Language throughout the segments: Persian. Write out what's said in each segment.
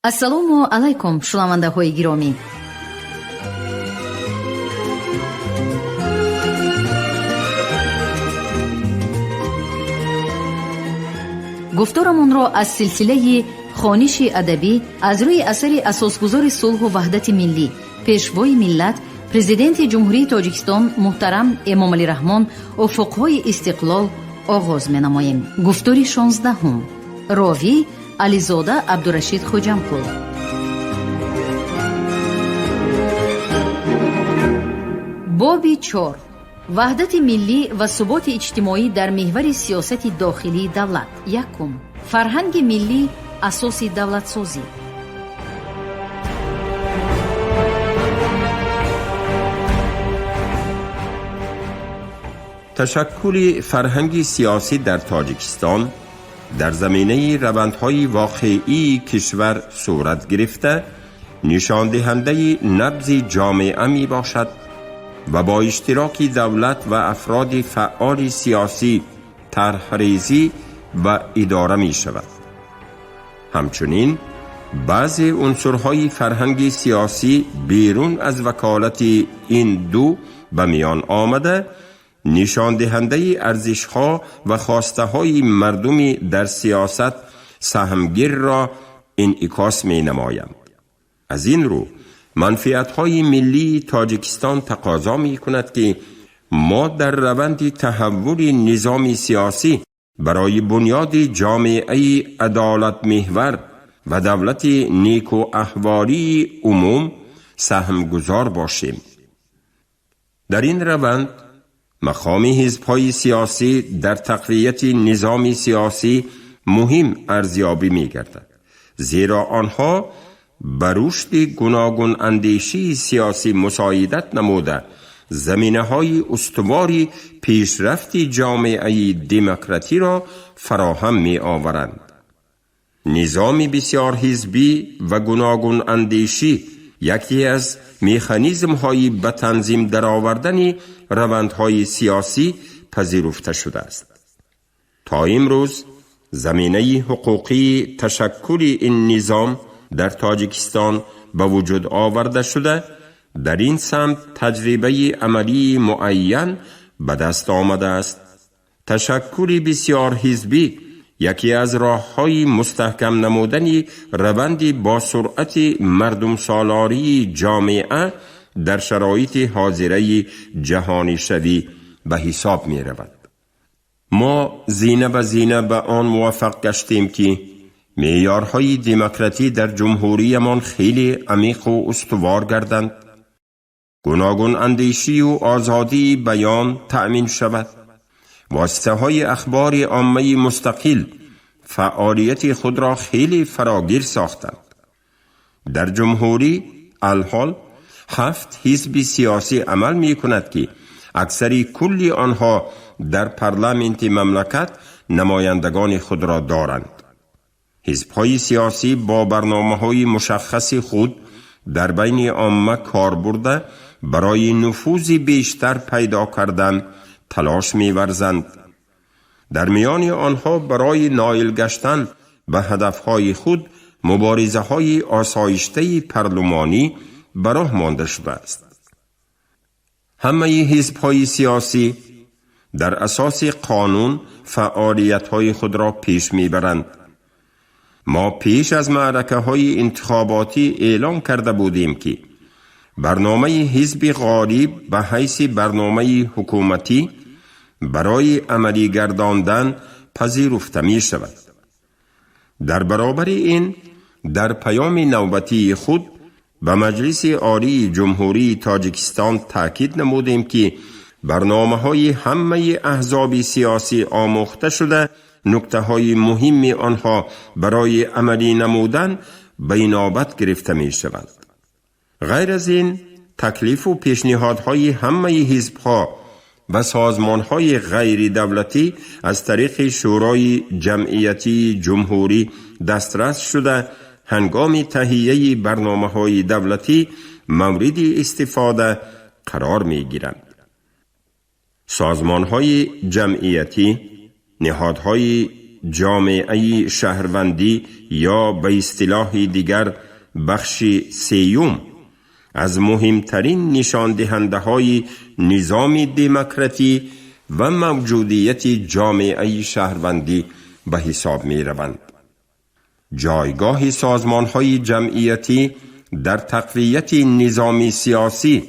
ассалому алайкум шунавандаҳои гиромӣ. гуфторамонро аз силсилаи хониши адабӣ аз рӯи асари асосгузори сулҳу ваҳдати миллӣ, пешвои миллат, президенти ҷумҳурии тоҷикистон муҳтарам эмомалӣ раҳмон уфуқҳои истиқлол оғоз менамоем. гуфтори 16. ровӣ ализода абдурашид хоҷампур. боби 4. ваҳдати миллӣ ва суботи иҷтимоӣ дар меҳвари сиёсати дохилии давлат. 1. фарҳанги миллӣ асоси давлатсозӣ. تشکل فرهنگ سیاسی در تاجیکستان در زمینه روندهای واقعی کشور صورت گرفته نشان دهنده نبض جامعه می باشد و با اشتراک دولت و افراد فعال سیاسی طرح‌ریزی و اداره می شود. همچنین بعضی عنصرهای فرهنگ سیاسی بیرون از وکالت این دو به میان آمده نشان دهنده ارزش‌ها و خواسته‌های مردم در سیاست سهمگیر را انعکاس می‌نمایند. از این رو منفعت‌های ملی تاجیکستان تقاضا می‌کند که ما در روند تحول نظام سیاسی برای بنیاد جامعه عدالت محور و دولت نیکو احوالی عموم سهمگزار باشیم. در این روند مقام حزب‌های سیاسی در تقویت نظام سیاسی مهم ارزیابی می‌گردد، زیرا آنها بر رشد گوناگون اندیشی سیاسی مساعدت نموده زمینه‌های استوار پیشرفت جامعه دموکراتی را فراهم می‌آورند. نظام بسیار حزبی و گوناگون اندیشی یکی از مکانیزم‌های به تنظیم درآوردن روندهای سیاسی پذیرفته شده است. تا امروز زمینه حقوقی تشکل این نظام در تاجیکستان به وجود آورده شده، در این سمت تجربه عملی معین به دست آمده است. تشکل بسیار حزبی یکی از راه‌های مستحکم نمودن روند با سرعت مردم سالاری جامعه در شرایط حاضره جهانی شوی به حساب می رود. ما زینه به آن موفق گشتیم که معیارهای دموکراسی در جمهوریمان خیلی عمیق و استوار گردند، گوناگون اندیشی و آزادی بیان تأمین شود، واسطه های اخبار عامه مستقل فعالیت خود را خیلی فراگیر ساختند. در جمهوری الحال 7 حزب سیاسی عمل می کند که اکثری کلی آنها در پارلمانت مملکت نمایندگان خود را دارند. حزب‌های سیاسی با برنامه‌های مشخص خود در بین عامه کار برده برای نفوذ بیشتر پیدا کردن تلاش می‌ورزند. در میان آنها برای نائل گشتن به هدفهای خود مبارزه‌های آسایشته پارلمانی به راه مانده شده است. همه حزب‌های سیاسی در اساس قانون فعالیت‌های خود را پیش می‌برند. ما پیش از معرکه‌های انتخاباتی اعلام کرده بودیم که برنامه حزب غالب به حیث برنامه حکومتی برای عملی گرداندن پذیرفته می شود. در برابر این در پیام نوبتی خود به مجلس عالی جمهوری تاجیکستان تاکید نمودیم که برنامه‌های همه احزاب سیاسی آموخته شده نکته‌های مهم آنها برای عملی نمودن به نوبت گرفته می شوند. غیر از این تکلیف و پیشنهادهای همه حزب‌ها و سازمان‌های غیر دولتی از طریق شورای جمعیتی جمهوری دسترس شده هنگام تهیه برنامه‌های دولتی مورد استفاده قرار می‌گیرند. سازمان‌های جمعیتی، نهادهای جامعه شهروندی یا به اصطلاح دیگر بخش سیوم از مهمترین نشان دهنده های نظام دموکراتی و موجودیت جامعه شهروندی به حساب می روند. جایگاه سازمان های جمعیتی در تقویت نظام سیاسی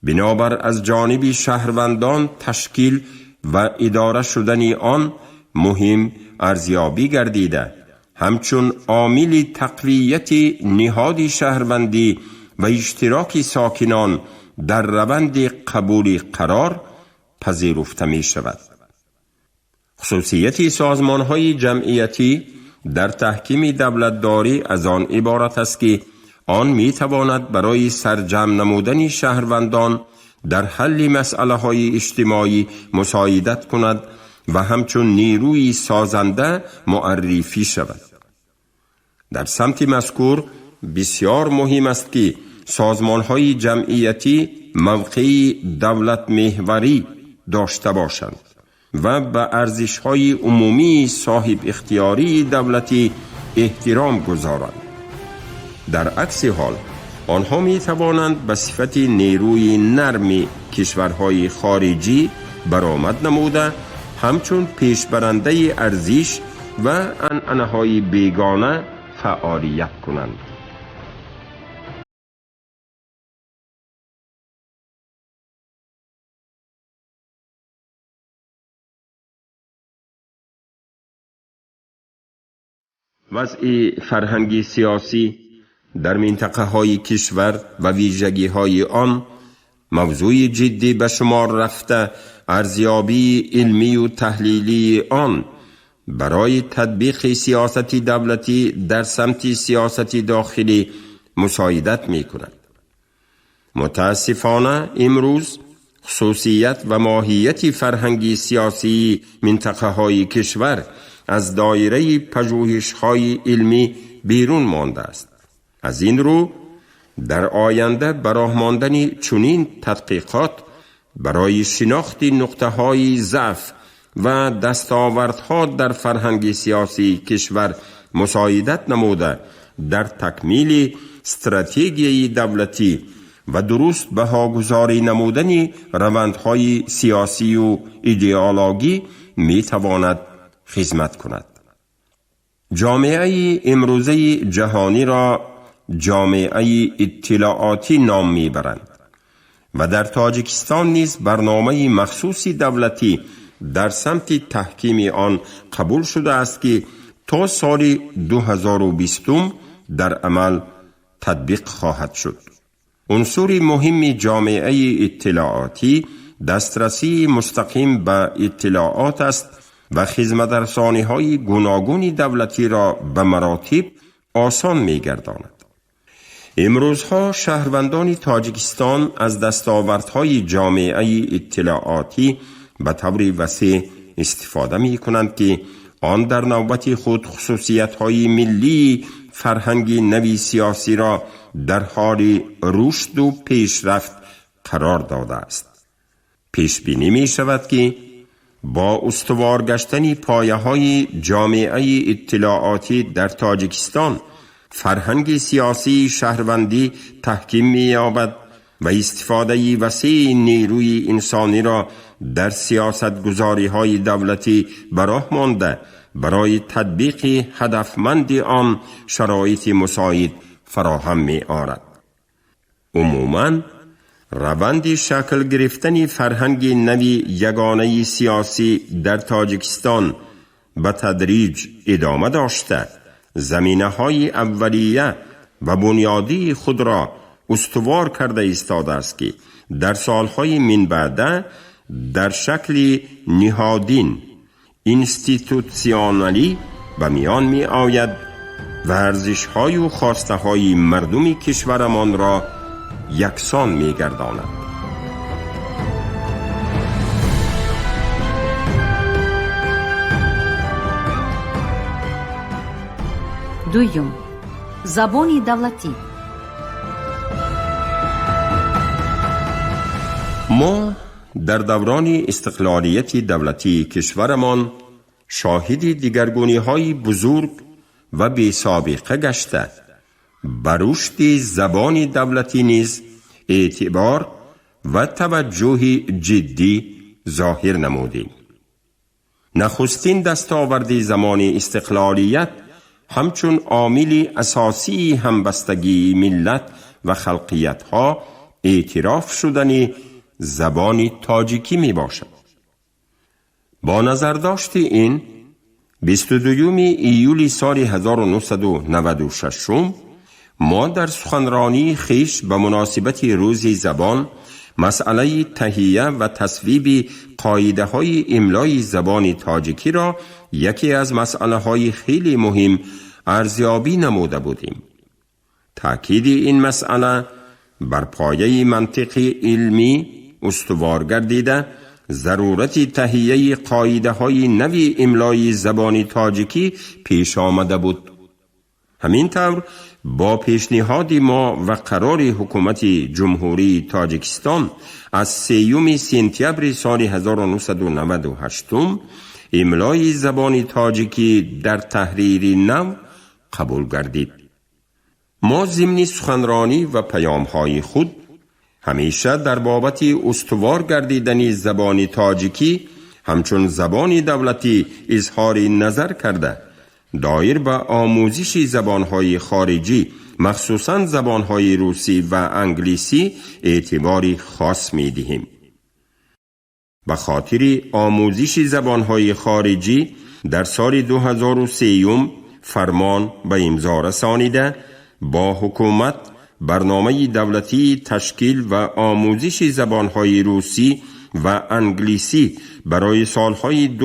بنابر از جانب شهروندان تشکیل و اداره شدن آن مهم ارزیابی گردیده، همچون عامل تقویت نهاد شهروندی و اشتراک ساکنان در روند قبول قرار پذیرفته می شود. خصوصیت سازمان های جمعیتی در تحکیم دولتداری از آن عبارت است که آن می تواند برای سرجم نمودن شهروندان در حل مسئله های اجتماعی مساعدت کند و همچون نیروی سازنده معرفی شود. در سمت مذکور بسیار مهم است که سازمان های جمعیتی موقع دولت محوری داشته باشند و به ارزش های عمومی صاحب اختیاری دولتی احترام گذارند. در عکس حال آنها می توانند به صفت نیروی نرم کشورهای خارجی برآمد نموده، همچون پیشبرنده ارزش و عنعنه‌های بیگانه فعالیت کنند. وضع فرهنگی سیاسی در منطقه های کشور و ویژگی های آن موضوع جدی به شمار رفته، ارزیابی علمی و تحلیلی آن برای تطبیق سیاست دولتی در سمت سیاست داخلی مساعدت می کند. متاسفانه امروز خصوصیت و ماهیت فرهنگی سیاسی منطقه های کشور از دایره پژوهش های علمی بیرون مانده است. از این رو در آینده براه ماندن چنین تحقیقات برای شناخت نقطه های ضعف و دستاوردها در فرهنگ سیاسی کشور مساعدت نموده در تکمیل استراتژی دولتی و درست بهاگذاری نمودن روندهای سیاسی و ایدئولوژی می تواند خدمت کند. جامعه امروزه جهانی را جامعه اطلاعاتی نام میبرند و در تاجیکستان نیز برنامه مخصوصی دولتی در سمت تحکیم آن قبول شده است که تا سال 2020 در عمل تطبیق خواهد شد. عنصر مهم جامعه اطلاعاتی دسترسی مستقیم به اطلاعات است و خدمت‌رسانی‌های گوناگون دولتی را به مراتب آسان می‌گرداند. امروزها شهروندان تاجیکستان از دستاوردهای جامعه اطلاعاتی به طور وسیع استفاده می‌کنند که آن در نوبت خود خصوصیت‌های ملی فرهنگ نوی سیاسی را در حال رشد و پیشرفت قرار داده است. پیش بینی می‌شود که با استوار گشتن پایه‌های جامعه اطلاعاتی در تاجیکستان فرهنگ سیاسی شهروندی تحکیم می‌یابد و استفاده وسیع نیروی انسانی را در سیاست‌گذاری‌های دولتی براه مانده برای تطبیق هدفمند آن شرایط مساعد فراهم می‌آورد. عموماً روند شکل گرفتن فرهنگ نوی یگانه سیاسی در تاجیکستان به تدریج ادامه داشته زمینه‌های اولیه و بنیادی خود را استوار کرده ایستاده است که در سالهای من بعد در شکل نهادین اینستیتوسیونالی به میان می آید و ارزش‌های و خواسته‌های مردم کشورمان را یکسان می گرداند. دویم، زبان دولتی. ما در دوران استقلالیت دولتی کشورمان شاهد دیگرگونی‌های بزرگ و بی سابقه گشته بر رشد زبان دولتی نیز اعتبار و توجه جدی ظاهر نمودیم. نخستین دستاورد زمان استقلالیت همچون عامل اساسی همبستگی ملت و خلقیت ها اعتراف شدن زبان تاجیکی می باشد. با نظر داشت این 22 ایول سال 1996 ما در سخنرانی خیش به مناسبت روز زبان مسئله تهیه و تصویب قاعده های املای زبان تاجیکی را یکی از مسئله های خیلی مهم ارزیابی نموده بودیم. تأکید این مسئله بر پایه منطقی علمی استوار گردیده ضرورت تهیه قاعده های نوی املای زبان تاجیکی پیش آمده بود. همینطور با پیشنهاد ما و قرار حکومت جمهوری تاجیکستان از 3 سپتامبر سال 1998 املای زبان تاجیکی در تحریر نو قبول گردید. ما ضمن سخنرانی و پیام‌های خود همیشه در بابت استوار گردیدن زبان تاجیکی همچون زبان دولتی اظهار نظر کرده دایر به آموزش زبانهای خارجی مخصوصاً زبانهای روسی و انگلیسی اعتباری خاص می دهیم. به خاطر آموزش زبانهای خارجی در سال 2003 فرمان به امضا رسانیده با حکومت برنامه دولتی تشکیل و آموزش زبانهای روسی و انگلیسی برای سالهای 2004-2014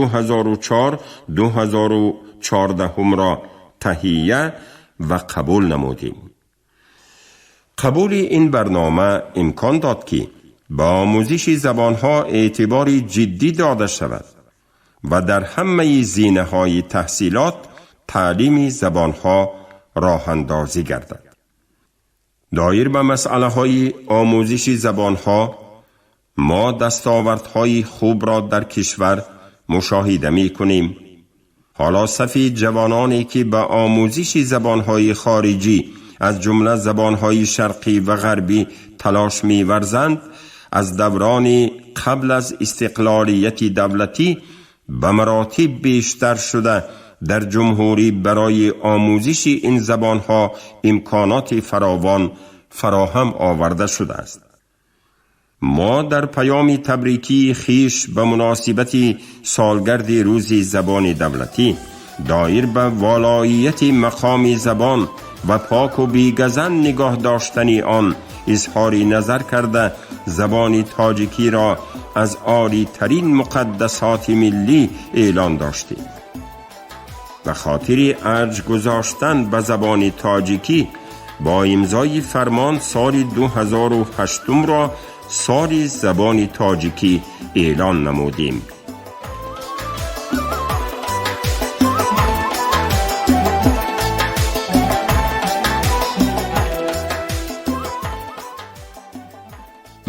را تهیه و قبول نمودیم. قبول این برنامه امکان داد که با آموزش زبانها اعتبار جدی داده شود و در همه زینه‌های تحصیلات تعلیم زبانها راه اندازی گردد. دایر به مسئله های آموزش زبانها ما دستاوردهای خوب را در کشور مشاهده می کنیم. حالا صف جوانانی که به آموزش زبانهای خارجی از جمله زبانهای شرقی و غربی تلاش می ورزند از دوران قبل از استقلالیت دولتی به مراتب بیشتر شده در جمهوری برای آموزش این زبانها امکانات فراوان فراهم آورده شده است. ما در پیام تبریکی خیش به مناسبت سالگرد روز زبان دولتی دایر به والایت مقام زبان و پاک و بیگزن نگاه داشتن آن اظهار نظر کرده زبان تاجیکی را از عالی ترین مقدسات ملی اعلان داشتیم. به خاطر ارج گذاشتن به زبان تاجیکی با امضای فرمان سال 2008 را سال زبان تاجیکی اعلان نمودیم.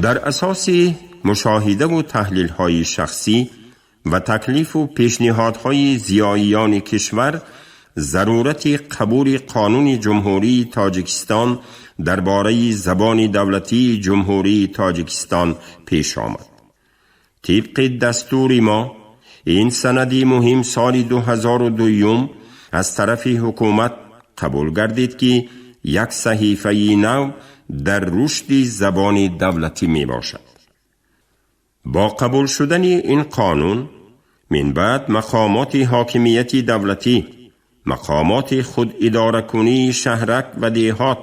در اساس مشاهده و تحلیل های شخصی و تکلیف و پیشنهادهای زیاییان کشور ضرورت قبول قانون جمهوری تاجیکستان درباره زبان دولتی جمهوری تاجیکستان پیش آمد. طبق دستور ما این سندی مهم سال 2002 از طرف حکومت قبول گردید که یک صحیفه نو در رشد زبان دولتی می باشد. با قبول شدن این قانون من بعد مقامات حاکمیت دولتی، مقامات خود اداره کنی شهرک و دیهات،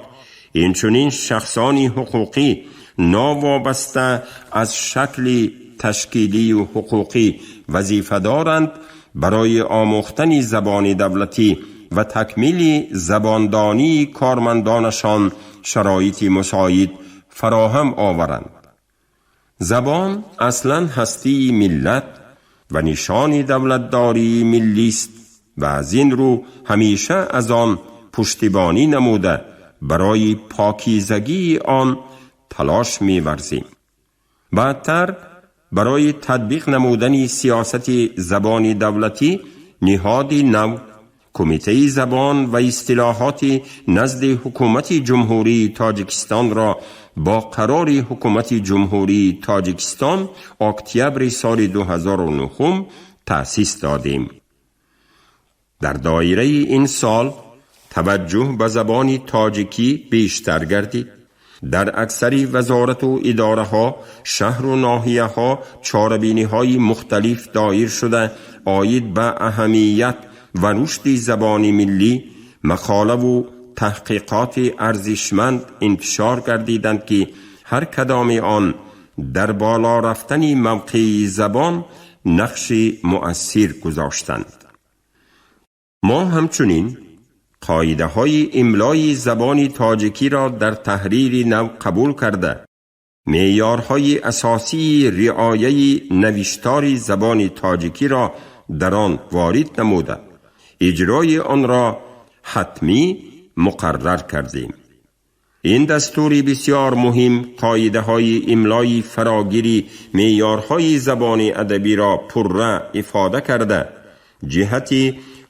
اینچنین شخصان حقوقی ناوابسته از شکل تشکیلی و حقوقی وظیفه دارند برای آموختن زبان دولتی و تکمیل زباندانی کارمندانشان شرایط مساعد فراهم آورند. زبان اصلاً هستی ملت و نشان دولتداری ملی است و از این رو همیشه از آن پشتیبانی نموده برای پاکیزگی آن تلاش می‌ورزیم. بعدتر برای تطبیق نمودن سیاست زبان دولتی نهاد نو کمیته زبان و اصطلاحات نزد حکومت جمهوری تاجیکستان را با قرار حکومت جمهوری تاجیکستان اکتبر سال 2009 تأسیس دادیم. در دایره این سال توجه به زبان تاجیکی بیشتر گردید. در اکثر وزارت و اداره ها، شهر و ناحیه ها چاره‌بینی های مختلف دایر شده آید به اهمیت و رشد زبان ملی مقاله و تحقیقات ارزشمند انتشار گردیدند که هر کدام آن در بالا رفتن موقع زبان نقش مؤثر گذاشتند. ما همچنین قاعده های املای زبان تاجیکی را در تحریر نو قبول کرده معیارهای اساسی رعایت نوشتار زبان تاجیکی را در آن وارد نموده اجرای آن را حتمی مقرر کردیم. این دستور بسیار مهم قاعده های املای فراگیری معیارهای زبان ادبی را پرره افاده کرده جهت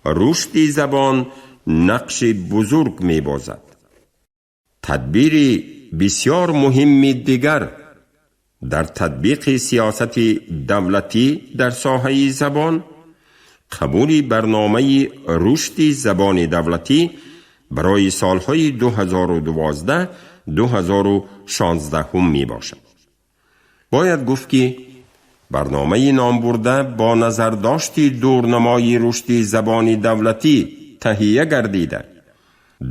رشد زبان نقش بزرگ می بازد. تدبیر بسیار مهم دیگر در تطبیق سیاست دولتی در ساحه زبان قبول برنامه رشد زبان دولتی برای سالهای 2012-2016 می باشد. باید گفت که برنامه نام برده با نظر داشتی دورنمای رشد زبان دولتی تهیه گردیده.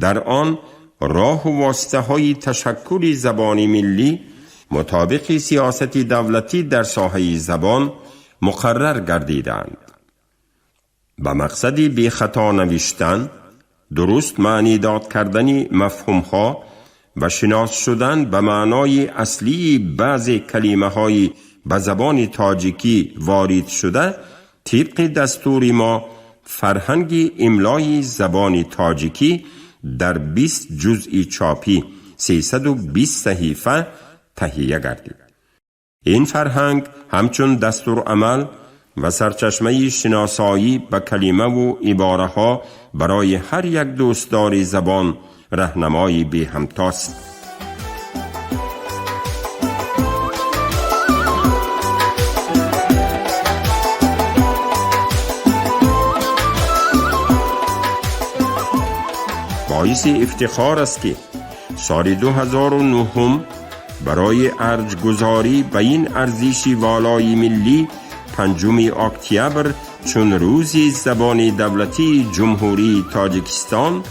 در آن راه و واسطه های تشکل زبان ملی مطابق سیاست دولتی در ساحه زبان مقرر گردیدند. به مقصد بی خطا نوشتن، درست معنی داد کردن مفهومها و شناس شدن به معنای اصلی بعضی کلمه های به زبان تاجیکی وارد شده، طبق دستور ما فرهنگ املای زبان تاجیکی در 20 جزء چاپی 320 صحیفه تهیه گردید. این فرهنگ همچون دستور عمل و سرچشمه شناسایی به کلمه و عباره ها برای هر یک دوستدار زبان راهنمایی به همتاست. باعث افتخار است که سال 2009 برای ارجگذاری به این ارزش والای ملی 5 اکتبر چون روز زبان دولتی جمهوری تاجیکستان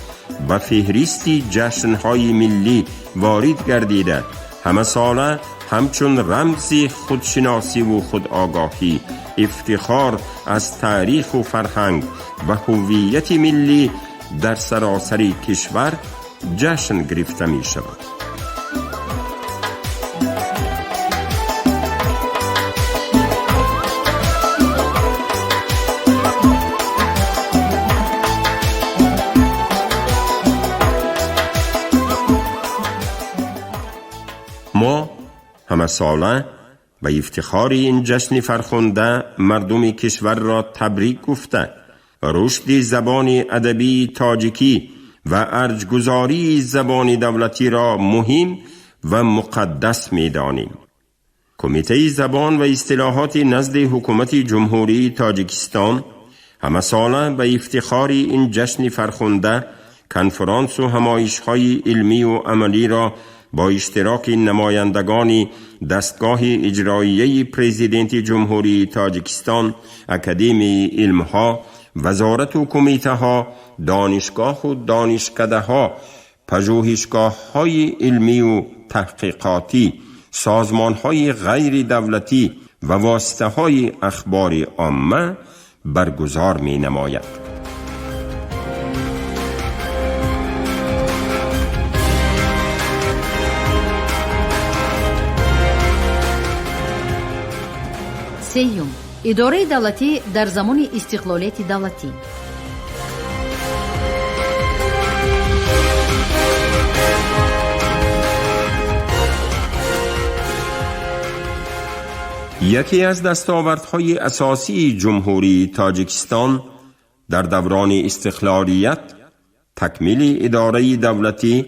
به فهرست جشن‌های ملی وارد گردیده همه ساله همچون رمز خودشناسی و خودآگاهی افتخار از تاریخ و فرهنگ و هویت ملی در سراسر کشور جشن گرفته می شود. ما همه ساله به افتخار این جشن فرخنده مردم کشور را تبریک گفته رشد زبان ادبی تاجیکی و ارجگذاری زبان دولتی را مهم و مقدس می دانیم. کمیته زبان و اصطلاحات نزد حکومت جمهوری تاجیکستان همه ساله به افتخار این جشن فرخنده کنفرانس و همایش‌های علمی و عملی را با اشتراک نمایندگان دستگاه اجرایی پرزیدنت جمهوری تاجیکستان، اکادمی علمها، وزارت و کمیته ها، دانشگاه و دانشکده ها، پژوهشگاه های علمی و تحقیقاتی، سازمان های غیر دولتی و واسطه های اخبار عامه برگزار می نماید. سیوم، اداره دولتی در زمان استقلالیت دولتی. یکی از دستاوردهای اساسی جمهوری تاجیکستان در دوران استقلالیت تکمیل اداره دولتی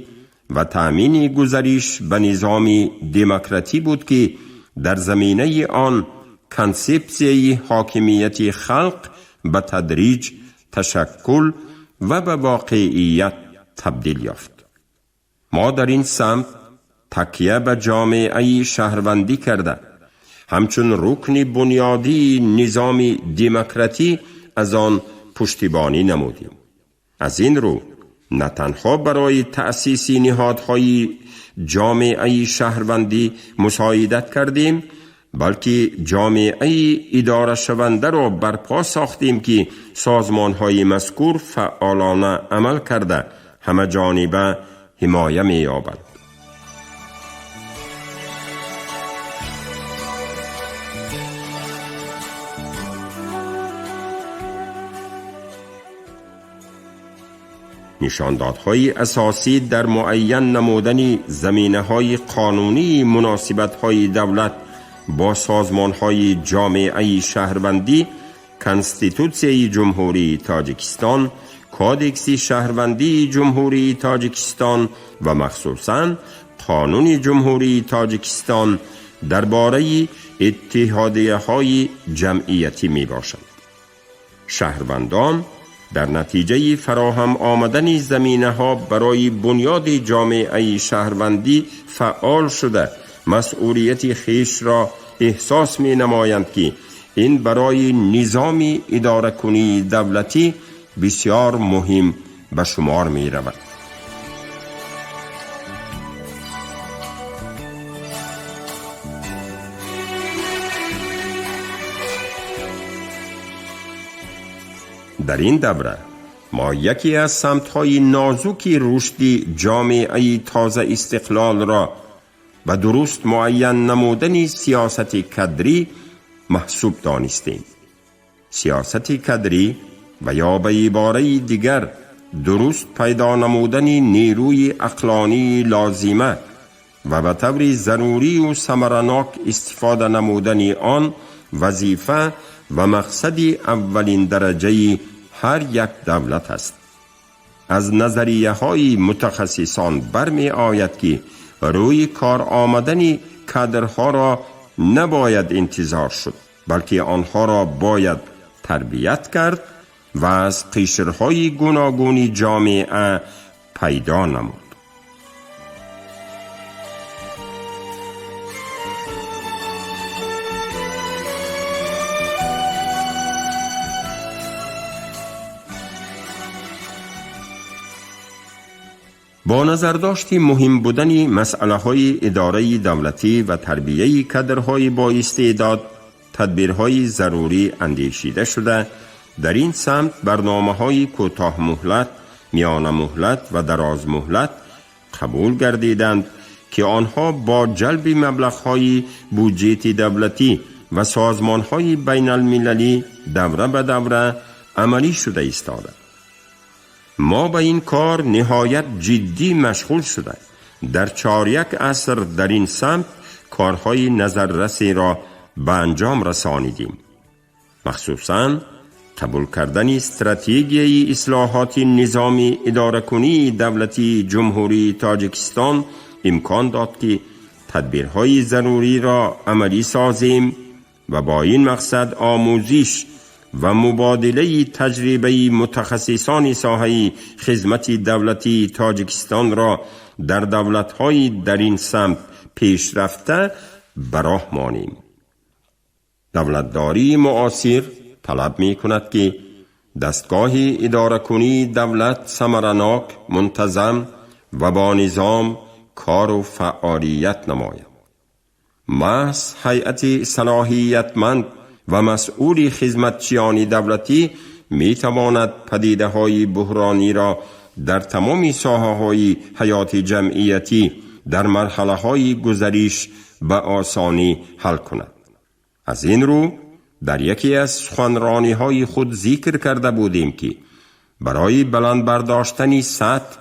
و تأمین گذریش به نظام دموکراتی بود که در زمینه آن کنسپسیای حاکمیت خلق به تدریج تشکل و به واقعیت تبدیل یافت. ما در این سمت تکیه به جامعه شهروندی کرده همچون رکن بنیادی نظام دموکراتی از آن پشتیبانی نمودیم. از این رو نه تنها برای تأسیس نهادهای جامعه شهروندی مساعدت کردیم، بلکه جامعه اداره شونده را برپا ساختیم که سازمانهای مذکور فعالانه عمل کرده همه جانبه حمایه می‌یابند. نشاندادهای اساسی در معین نمودن زمینه‌های قانونی مناسبت‌های دولت با سازمان‌های جامعه شهروندی کنستیتوسیای جمهوری تاجیکستان، کادکس شهروندی جمهوری تاجیکستان و مخصوصاً قانون جمهوری تاجیکستان درباره اتحادیه‌های جمعیتی میباشد. شهروندان در نتیجه فراهم آمدن زمینه‌ها برای بنیاد جامعه شهروندی فعال شده مسئولیت خیش را احساس می نمایند که این برای نظام اداره کنی دولتی بسیار مهم به شمار می رود. در این دوره ما یکی از سمت‌های نازک رشد جامعه تازه استقلال را و درست معین نمودن سیاست کدری محسوب دانستیم. سیاست کدری و یا به عباره دیگر درست پیدا نمودن نیروی عقلانی لازمه و به طور ضروری و ثمرناک استفاده نمودن آن وظیفه و مقصد اولین درجه هر یک دولت است. از نظریه های متخصصان برمی آید که روی کار آمدن کادرها را نباید انتظار شد، بلکه آنها را باید تربیت کرد و از قشرهای گوناگون جامعه پیدا نمود. با نظر داشت مهم بودن مسئله های اداره دولتی و تربیه کادرهای با استعداد، تدبیرهای ضروری اندیشیده شده. در این سمت برنامه‌های کوتاه مهلت، میانه مهلت و دراز مهلت قبول گردیدند که آنها با جلب مبلغ‌های بودجه دولتی و سازمان‌های بین المللی دوره به دوره عملی شده ایستاده. ما به این کار نهایت جدی مشغول شده. در 4 عصر در این سمت کارهای نظررسی را به انجام رسانیدیم. مخصوصاً قبول کردن استراتژی اصلاحات نظام اداره کنی دولتی جمهوری تاجیکستان امکان داد که تدبیرهای ضروری را عملی سازیم و با این مقصد آموزش و مبادله تجربه متخصصان ساحه خدمت دولتی تاجیکستان را در دولت‌های در این سمت پیشرفته براه مانیم. دولتداری معاصر طلب می کند که دستگاه اداره کنی دولت ثمرناک، منتظم و با نظام کار و فعالیت نماید. محض هیئت صلاحیتمند و مسئول خدمتچیان دولتی می تواند پدیده های بحرانی را در تمام ساحه های حیات جمعیتی در مرحله های گذریش به آسانی حل کند. از این رو در یکی از سخنرانی های خود ذکر کرده بودیم که برای بلند برداشتن سطح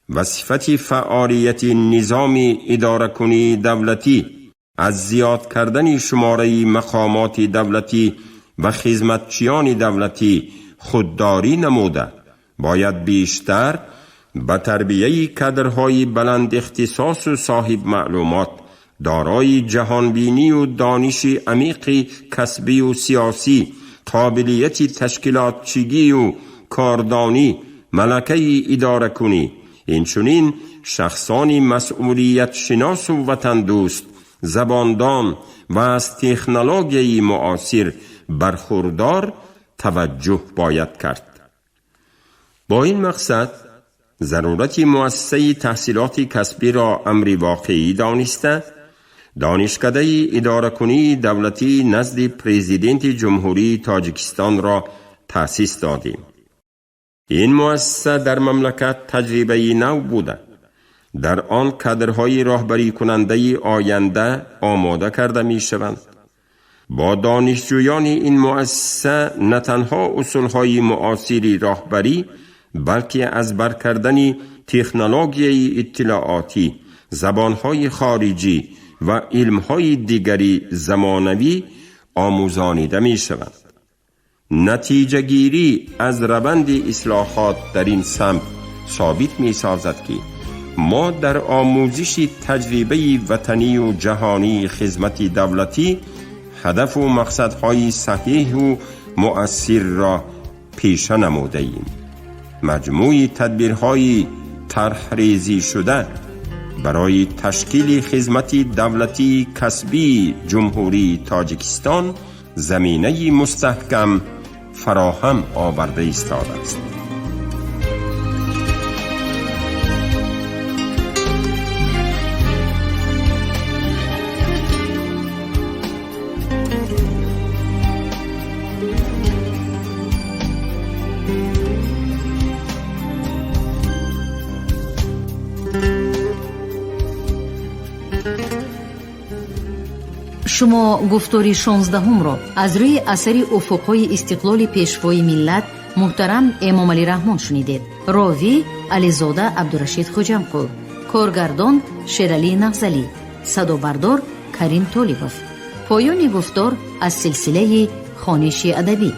و صفت فعالیت نظام اداره کنی دولتی از زیاد کردن شماره مقامات دولتی و خدمتچیان دولتی خودداری نموده باید بیشتر به تربیه کادرهای بلند اختصاص و صاحب معلومات دارای جهانبینی و دانش عمیق کسبی و سیاسی، قابلیت تشکیلاتچی و کاردانی، ملکه اداره کنی، اینچنین شخصان مسئولیت شناس و وطن دوست، زباندان و از تکنولوژی معاصر برخوردار توجه باید کرد. با این مقصد ضرورت مؤسسه تحصیلات کسبی را امر واقعی دانسته، دانشکده اداره کنی دولتی نزد پرزیدنت جمهوری تاجیکستان را تأسیس دادیم. این مؤسسه در مملکت تجربه نو بوده. در آن کادرهای راهبری کننده آینده آماده کرده می شوند. با دانشجویان این مؤسسه نه تنها اصولهای معاصر راهبری بلکه از بر کردن تکنولوژی اطلاعاتی، زبانهای خارجی و علمهای دیگری زمانوی آموزانیده می شوند. نتیجه گیری از روند اصلاحات در این سمت ثابت می سازد که ما در آموزش تجربه وطنی و جهانی خدمت دولتی هدف و مقصدهای صحیح و مؤثر را پیش نموده ایم. مجموع تدبیرهای طرح‌ریزی شده برای تشکیل خدمت دولتی کسبی جمهوری تاجیکستان زمینه مستحکم فراهم آورده ایستاده است. شما گفتاری 16 را از روی اثر افقهای استقلال پیشوای ملت محترم امام علی رحمان شنیدید. راوی علیزاده عبدالرشید خوجمقل، کارگردان شیرعلی نغزلی، صدابردار کریم طالبوف. پایان گفتار از سلسله خوانش ادبی.